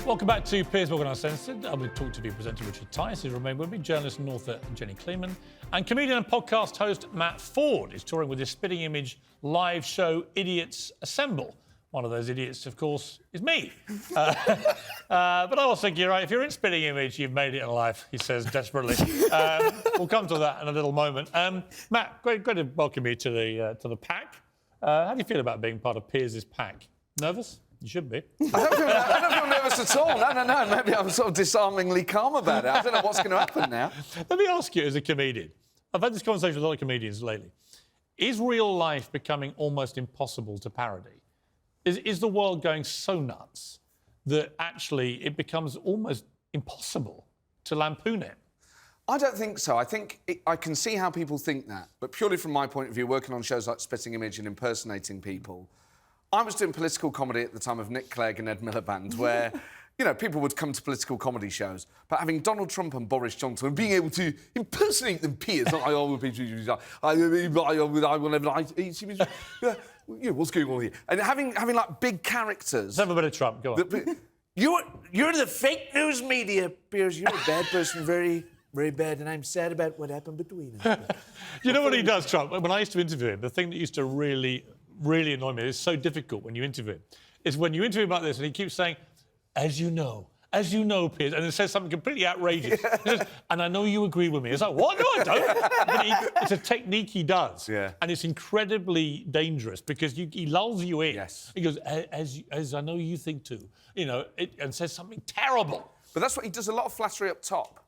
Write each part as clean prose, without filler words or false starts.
Welcome back to Piers Morgan Uncensored. I'm with Talk TV presenter Richard Tice, who's remained with me, journalist and author Jenny Kleeman, and comedian and podcast host Matt Forde is touring with his Spitting Image live show Idiots Assemble. One of those idiots, of course, is me. But I was thinking, right, if you're in Spitting Image, you've made it in life, he says desperately. We'll come to that in a little moment. Matt, great to welcome you to the pack. How do you feel about being part of Piers' pack? Nervous? You should be. I don't feel nervous at all. No. Maybe I'm sort of disarmingly calm about it. I don't know what's going to happen now. Let me ask you, as a comedian, I've had this conversation with a lot of comedians lately. Is real life becoming almost impossible to parody? Is the world going so nuts that actually it becomes almost impossible to lampoon it? I don't think so. I can see how people think that, but purely from my point of view, working on shows like Spitting Image and impersonating people, I was doing political comedy at the time of Nick Clegg and Ed Miliband, where, you know, people would come to political comedy shows, but having Donald Trump and Boris Johnson and being able to impersonate them, Piers, I will never... what's going on here? And having like big characters... Let's have a bit of Trump, go on. You're the fake news media, Piers. You're a bad person, very, very bad, and I'm sad about what happened between us. You know what he does, Trump? When I used to interview him, the thing that used to really annoy me, it's so difficult when you interview him, is when you interview him like this and he keeps saying, as you know, Piers, and it says something completely outrageous. He says, and I know you agree with me. It's like, what? No, I don't. But it's a technique he does. Yeah. And it's incredibly dangerous because he lulls you in. Yes. He goes, as I know you think too, you know, and says something terrible. But that's what he does, a lot of flattery up top.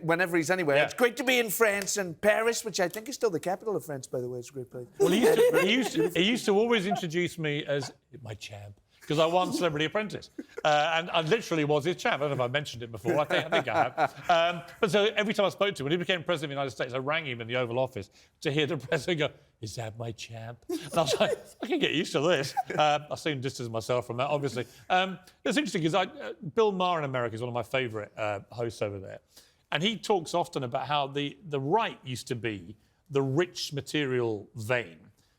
Whenever he's anywhere. Yeah. It's great to be in France and Paris, which I think is still the capital of France, by the way. It's a great place. Well, he used to always introduce me as my champ, because I won Celebrity Apprentice. And I literally was his champ. I don't know if I mentioned it before. I think I have. But so every time I spoke to him, when he became president of the United States, I rang him in the Oval Office to hear the president go, is that my champ? And I was like, I can get used to this. I seem distance myself from that, obviously. It's interesting because Bill Maher in America is one of my favourite hosts over there. And he talks often about how the right used to be the rich material vein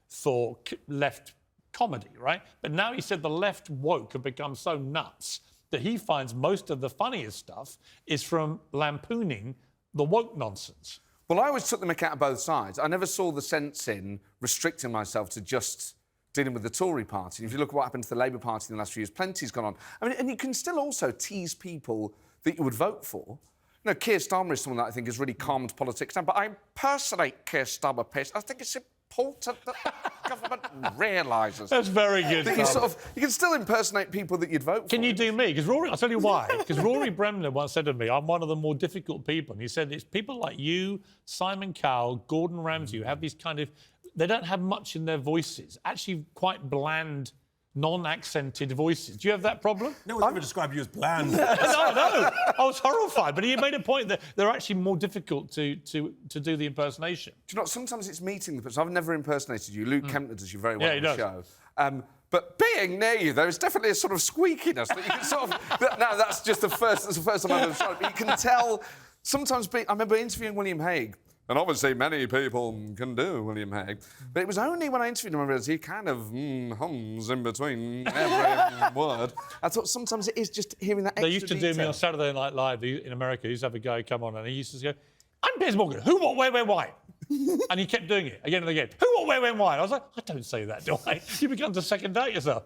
for left comedy, right? But now he said the left woke have become so nuts that he finds most of the funniest stuff is from lampooning the woke nonsense. Well, I always took the mick out of both sides. I never saw the sense in restricting myself to just dealing with the Tory party. If you look at what happened to the Labour Party in the last few years, plenty's gone on. I mean, and you can still also tease people that you would vote for. You know, Keir Starmer is someone that I think has really calmed politics down, but I impersonate Keir Starmer, Piers. I think it's important that the government realises. That's very good. That you can still impersonate people that you'd vote for. Can you do me? Because Rory, I'll tell you why. Because Rory Bremner once said to me, I'm one of the more difficult people. And he said, it's people like you, Simon Cowell, Gordon Ramsay, who have these kind of... They don't have much in their voices. Actually quite bland, non-accented voices. Do you have that problem? No one's ever described you as bland. No. I was horrified. But he made a point that they're actually more difficult to do the impersonation. Do you know, sometimes it's meeting the person. I've never impersonated you. Luke Kempner does you very well on the show. But being near you, there is definitely a sort of squeakiness that you can sort of... No, that's just that's the first time I've ever tried it. But you can tell... Sometimes... I remember interviewing William Hague, and obviously many people can do William Hague, but it was only when I interviewed him I realised he kind of hums in between every word. I thought sometimes it is just hearing that extra They used to detail. do me on Saturday Night Live in America. He used to have a guy come on and he used to go, I'm Piers Morgan. Who, what, where, why? And he kept doing it again and again. Who, what, where, when, why? And I was like, I don't say that, do I? You began to second date yourself.